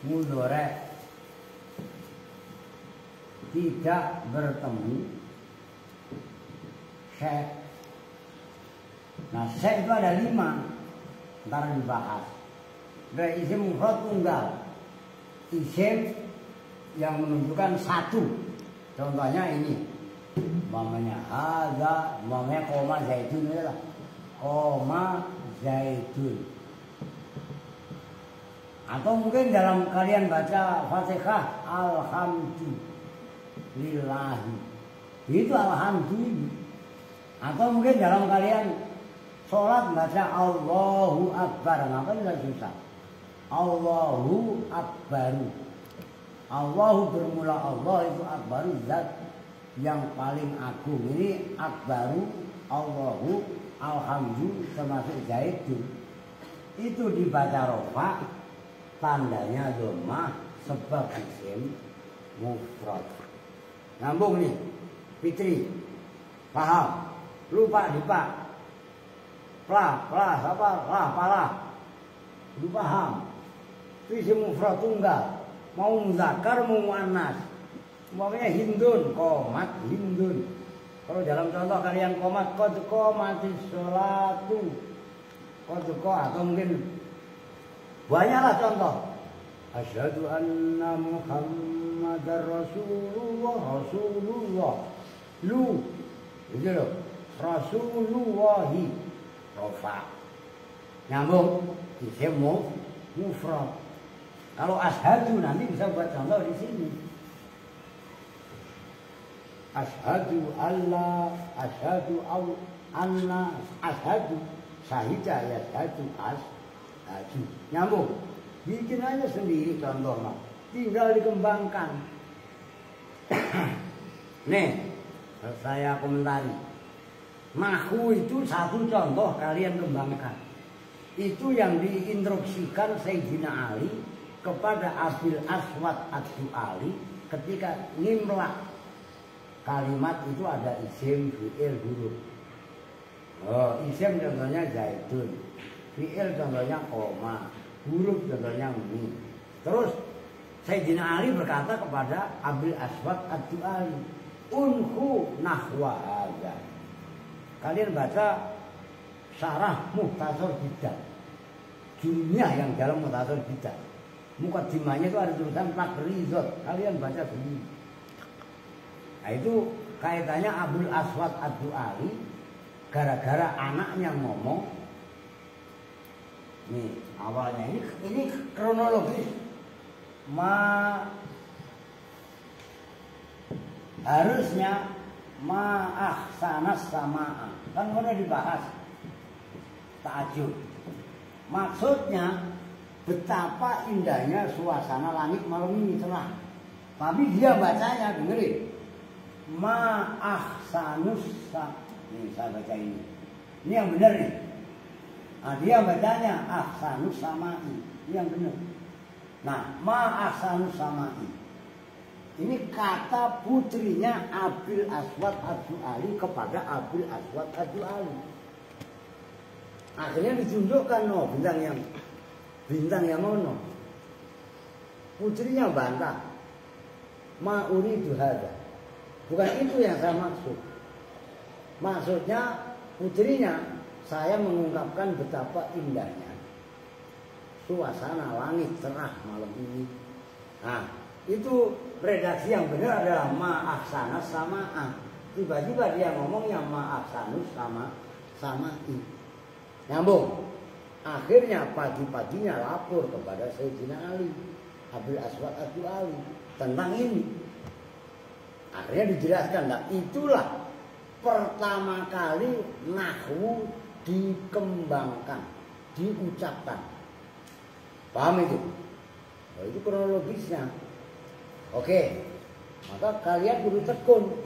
mudhari tidak bertemu syekh. Nah syekh itu ada 5, ntar dibahas. Dari isim mufrad tunggal, isim yang menunjukkan 1. Contohnya ini, umpamanya hadza, umpamanya koma zaitun adalah koma zaitun. Atau mungkin dalam kalian baca Fatihah alhamdulillahi, itu alhamdulillah. Atau mungkin dalam kalian sholat baca Allahu Akbar, maka tidak susah. Allahu Akbaru. Allahu bermula Allah itu akbaru, zat yang paling agung. Ini akbaru, Allahu, alhamdulillah termasuk zaitun. Itu dibaca rofa, tandanya dhammah sebab isim mufrad. Nyambung nih, Fitri. Paham? Lupa dipak. Pala. Lu paham? Itu isim mufrad tunggal. Mau muzakkar mau muannas. Umpamanya hindun, qomat hindun. Kalau dalam contoh kalian qomat, qad qomatis sholatu. Qad atau mungkin banyaklah contoh. Asyhadu anna Muhammadar Rasulullah. Lu, gitu loh. Rasulullahi rofa. Nyambung isim mufrad. Kalau ashadu nanti bisa buat contoh di sini. Ashadu Allah, ashadu anna, ashadu sahida ya ashadu ashadu. Nyambung. Bikin aja sendiri contohnya. Tinggal dikembangkan. Nih, saya komentari. Nahwu itu satu contoh kalian kembangkan. Itu yang diinstruksikan Sayyidina Ali kepada Abil Aswad Ad-Du'ali ketika ngimlah kalimat itu ada isim, fi'il, huruf. Oh, isim contohnya zaitun, fi'il contohnya koma, huruf contohnya mi. Terus Sayyidina Ali berkata kepada Abil Aswad Ad-Du'ali, unhu nahwa hadza. Kalian baca syarah Mukhtasar Bidah, jumlah yang dalam Mukhtasar Bidah. Mukadimahnya itu ada tulisan takrizat. Kalian baca begini. Nah itu kaitannya Abul Aswad Ad-Du'ali gara-gara anaknya ngomong. Nih awalnya ini kronologis. Harusnya ahsanas samaa kan udah dibahas ta'ajub. Maksudnya betapa indahnya suasana langit malam ini cerah. Tapi dia bacanya dengerin ahsanus nih saya baca ini yang benar nih. Nah, dia bacanya ahsanus samai, ini yang benar. Nah, ahsanus samai ini kata putrinya Abil Aswad Ad-Du'ali kepada Abil Aswad Ad-Du'ali. Akhirnya ditunjukkan bintang yang ono. Putrinya bantah. Ma uridu hadza. Bukan itu yang saya maksud. Maksudnya putrinya, saya mengungkapkan betapa indahnya suasana langit cerah malam ini. Nah, itu redaksi yang benar adalah ahsanas samaa. Tiba-tiba dia ngomong yang ahsanus samai. Nyambung. Akhirnya pagi-paginya lapor kepada Sayyidina Ali, Abil Aswad Ad-Du'ali tentang ini. Akhirnya dijelaskan, nah itulah pertama kali nahwu dikembangkan, diucapkan. Paham itu? Oh, itu kronologisnya. Oke, maka kalian kudu tekun.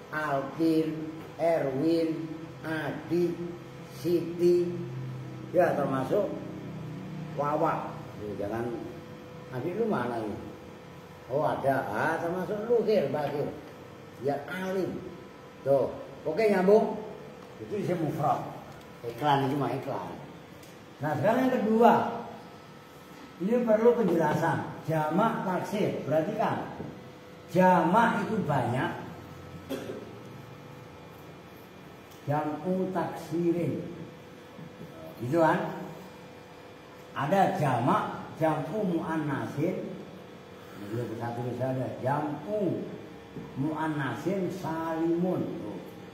Alvin, Erwin, Adi, Siti, ya termasuk Wawa. Jangan, adik lu mana ini? Oh ada, termasuk lu Bakir. Biar alim. Tuh, oke nyambung. Itu disebut mufrad. Iklan itu mah iklan. Nah sekarang yang kedua, ini perlu penjelasan. Jamak taksir, berarti kan jamak itu banyak. Jam'u taksirin, gitu kan? Ada jamak, jam'u mu'annasin. Belum satu ada jam'u mu'annasin salimun.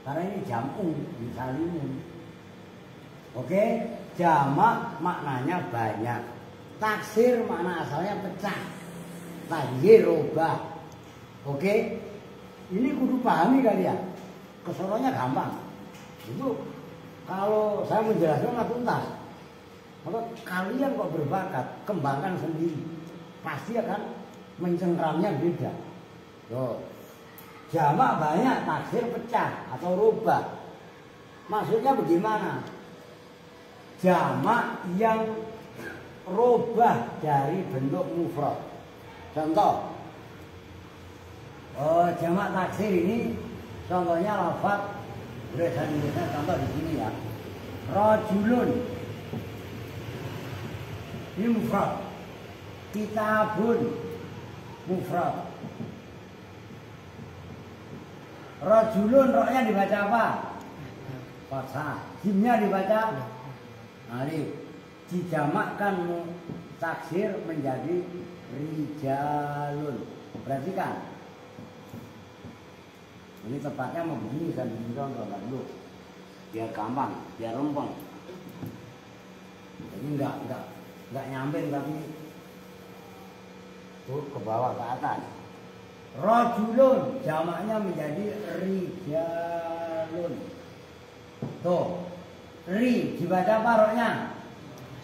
Karena ini jam'u salimun. Oke, jamak maknanya banyak. Taksir makna asalnya pecah. Taghyir robah. Oke, ini kudu pahami kalian. Kesononya gampang. Itu kalau saya menjelaskan nggak tuntas. Kalau kalian kok berbakat, kembangkan sendiri. Pasti akan mencengkramnya beda. Tuh. Jamak banyak, taksir pecah atau robah. Maksudnya bagaimana? Jamak yang robah dari bentuk mufrad. Contoh, jamak taksir ini contohnya lafaz bahasa Indonesia, contoh di sini ya. Rajulun ini mufrad. Kitabun mufrad. Rajulun roknya dibaca apa? Fathah. Jimnya dibaca alif. Dijamakkan taksir menjadi rijalun. Perhatikan. Ini tepatnya mau begini, saya bikin contoh dulu. Biar gampang, biar rempong. Jadi enggak nyampe tapi ke bawah ke atas. Rajulun jamaknya menjadi rijalun. Tuh. Ri dibaca apa roknya?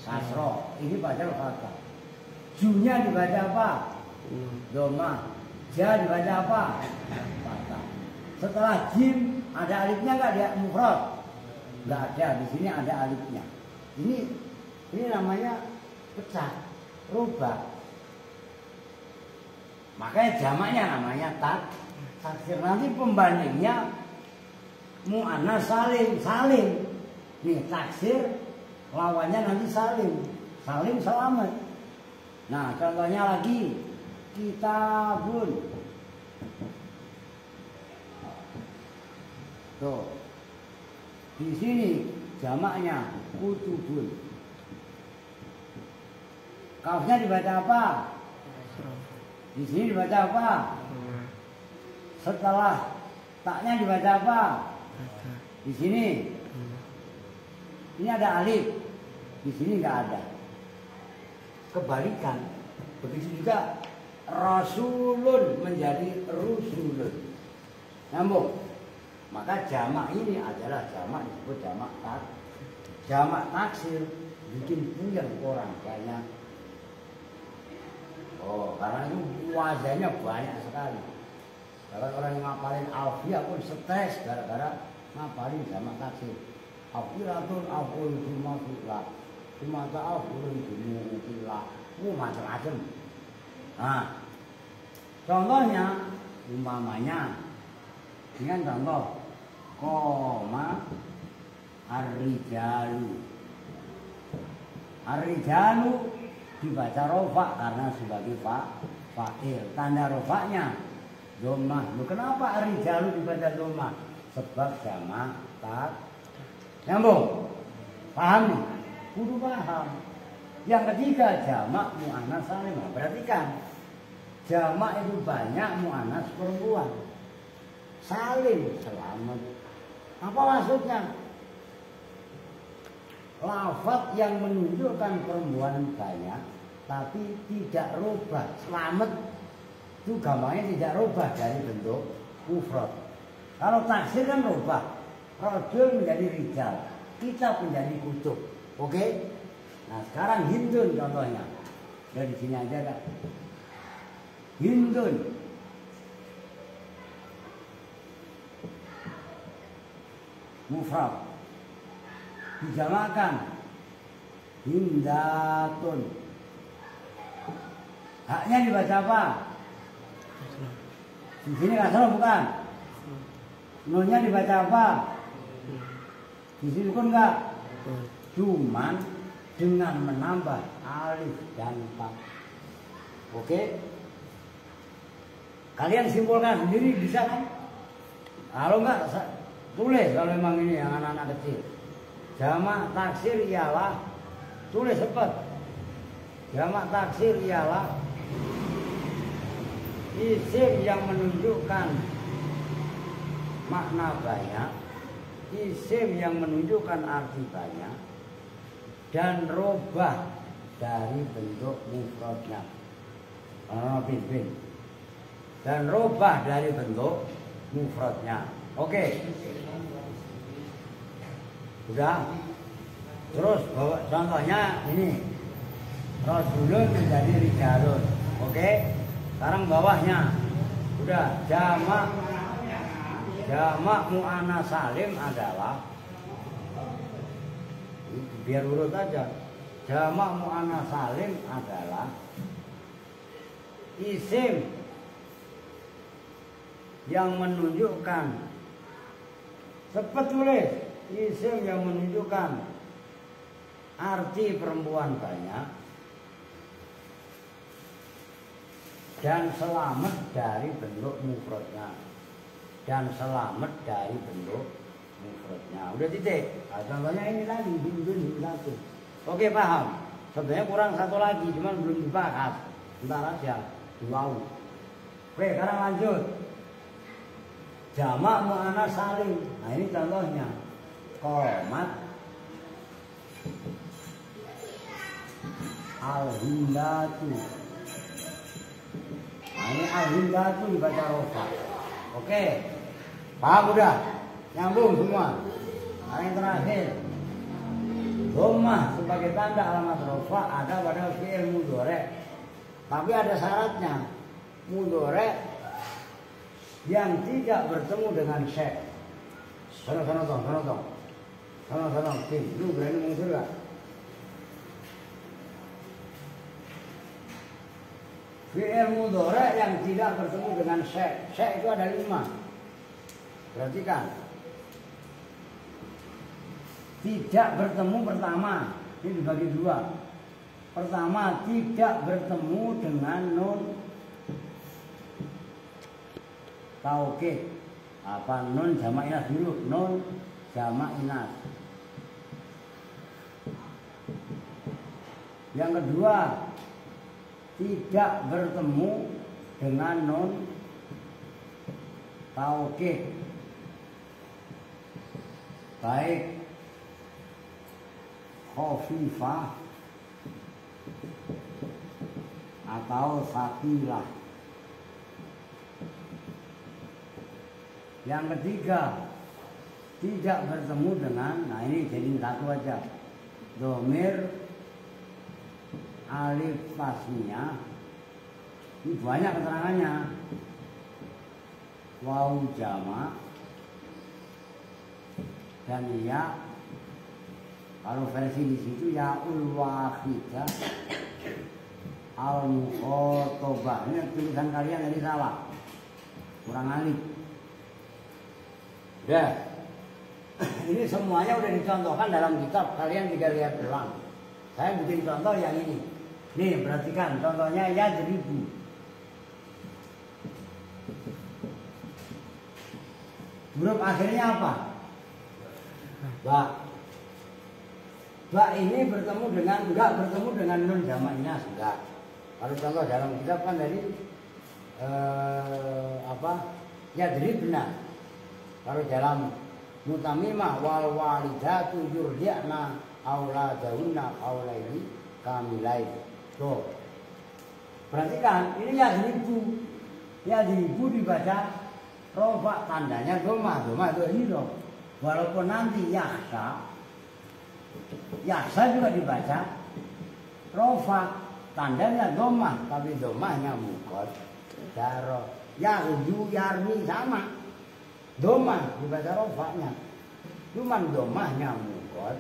Kasroh. Ini baca fathah. Junya dibaca apa? Doma. Ja dibaca apa? Fathah. Setelah jim ada alifnya enggak dia mufrad? Enggak ada, di sini ada alifnya. Ini namanya pecah, rubah. Makanya jamaknya namanya taksir. Nanti pembandingnya mu'annas salim. Nih taksir lawannya nanti salim selamat. Nah contohnya lagi kitabun. Tuh di sini jamaknya kutubun. Kafnya dibaca apa? Di sini dibaca apa? Setelah taknya dibaca apa? Di sini. Ini ada alif. Di sini nggak ada. Kebalikan. Begitu juga rasulun menjadi rusulun. Nyambung. Maka jamak ini adalah jamak disebut jamak taksir. Bikin puyeng orang banyak. Oh, karena itu wajahnya banyak sekali. Kalau orang yang ngapalin alfiah pun stres gara-gara ngapalin jamak taksir. Alfiatun aful bimafilah, bimata afulun bimufilah, macam-macam. Nah, contohnya umpamanya dengan contoh koma ar-rijalu. Ar-rijalu dibaca rofa karena sebagai fa'il. Tanda rofanya domah. Kenapa ar-rijalu dibaca domah? Sebab jamak tak. Nyambung? Paham nih? Kudu paham. Yang ketiga jamak mu'annas salim. Perhatikan. Jamak itu banyak, mu'annas perempuan. Salim, selamat. Apa maksudnya? Lafaz yang menunjukkan perempuan banyak tapi tidak rubah. Selamat itu gampangnya tidak rubah dari bentuk mufrad. Kalau taksir kan rubah. Rajul menjadi rijal, kitab menjadi kutub. Oke? Nah sekarang hindun contohnya. Dari sini aja kan. Hindun. Mufrad. Dijamakan. Hindatun. Haknya dibaca apa? Di sini kasroh bukan? Nunnya dibaca apa? Di sini pun enggak. Cuman dengan menambah alif dan ta. Oke? Kalian simpulkan sendiri bisa kan? Kalau enggak tulis kalau memang ini yang anak-anak kecil. Jamak taksir ialah tulis cepat. Jamak taksir ialah isim yang menunjukkan makna banyak, isim yang menunjukkan arti banyak, dan robah dari bentuk mufradnya. Dan robah dari bentuk mufradnya. Oke. Udah. Terus bawa contohnya ini. Rasulun menjadi rijalun. Oke. Sekarang bawahnya. Udah jamak mu'annas salim adalah, biar urut aja. Jamak mu'annas salim adalah isim yang menunjukkan, cepat tulis, isim yang menunjukkan arti perempuan banyak dan selamat dari bentuk mufradnya. Dan selamat dari bentuk mufradnya. Udah titik. Nah, contohnya ini lagi hindun satu. Oke, paham. Sebenarnya kurang satu lagi, cuman belum dibahas. Ntar aja diwau. Oke, sekarang lanjut. Jamak mu'annas salim. Nah ini contohnya. Qomat al-hindatu. Nah ini al-hindatu dibaca rofa. Oke. Paham udah? Nyambung semua. Nah yang terakhir, dhammah sebagai tanda alamat rofa ada pada fi'il mudhari'. Tapi ada syaratnya. Mudhari' yang tidak bertemu dengan syekh. Sono. Lu berani mengusir gak? Fi'il mudhari' yang tidak bertemu dengan syekh. Syekh itu ada 5. Perhatikan. Tidak bertemu pertama. Ini dibagi 2. Pertama, tidak bertemu dengan nun taukid. Apa nun jamak inas dulu? Nun jamak inas. Yang kedua, tidak bertemu dengan nun taukid. baik khafifah atau sakilah. Yang ketiga, tidak bertemu dengan, nah ini jadi satu aja, domir alif tasniyah. Ini banyak keterangannya. Waw jamak dan ya, kalau versi di situ ya wahidah al mukhatabah. Ini tulisan kalian ini salah, kurang alif. Ya, ini semuanya udah dicontohkan dalam kitab, kalian tinggal lihat ulang. Saya bikin contoh yang ini. Nih, perhatikan contohnya ya 1000. Huruf akhirnya apa? Ba. Ba ini bertemu dengan, enggak bertemu dengan nun jamak inas, enggak. Kalau contoh dalam kitab kan dari ya jadi benar. Kalau dalam mutamimah wal walidatu yurdi'na auladahunna haulaini kamilain. Tuh. Perhatikan, ini ya 1000. Ya 1000 dibaca rofa, tandanya doma itu ini loh. Walaupun nanti yaksa juga dibaca rofa, tandanya doma, tapi domanya mukot. Daro, yarju yarmi sama. Doma dibaca rofanya, cuman domahnya mukot.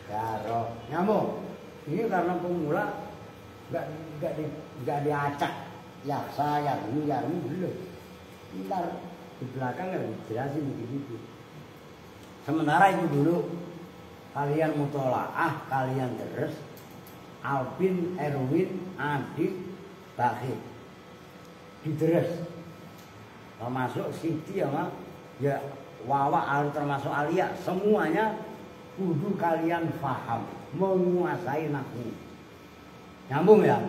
Daro, nyambung. Ini karena pemula nggak diacak. Yaksa, yarmi belum. Ntar di belakang nggak dijelasin begitu. Sementara itu dulu kalian mutolaah, kalian terus Alvin, Erwin, Adik, Bakhir diteres, termasuk Siti sama ya Wawa, termasuk Alia, semuanya kudu kalian paham, menguasai nahwu. Nyambung ya?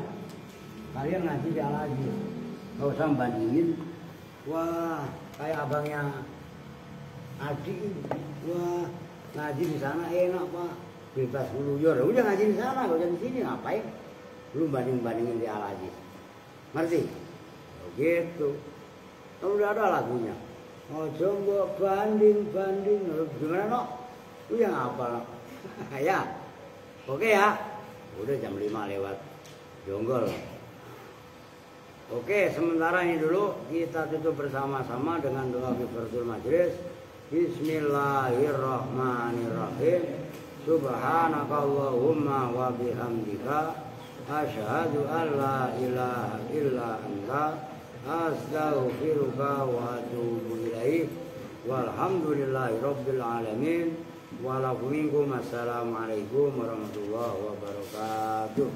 Kalian ngaji di Al-Aziz, nggak usah bandingin. Wah, kayak abangnya Adik, wah ngaji di sana enak pak, bebas meluyur. Udah ngaji di sana, gak usah di sini, ngapain? Belum bandingin di Al-Aziz, ngerti? Gitu. Kalau udah ada lagunya, ojo mbok banding, gimana no? Lu yang apa? Ya, oke ya. Udah jam 5 lewat jonggol. Oke, sementara ini dulu kita tutup bersama-sama dengan doa kifaratul majlis. Bismillahirrahmanirrahim. Subhanakallahumma wa bihamdika asyhadu an la ilaha illa anta astaghfiruka wa atubu ilaik. Walhamdulillahi rabbil alamin. Assalamualaikum warahmatullahi wabarakatuh.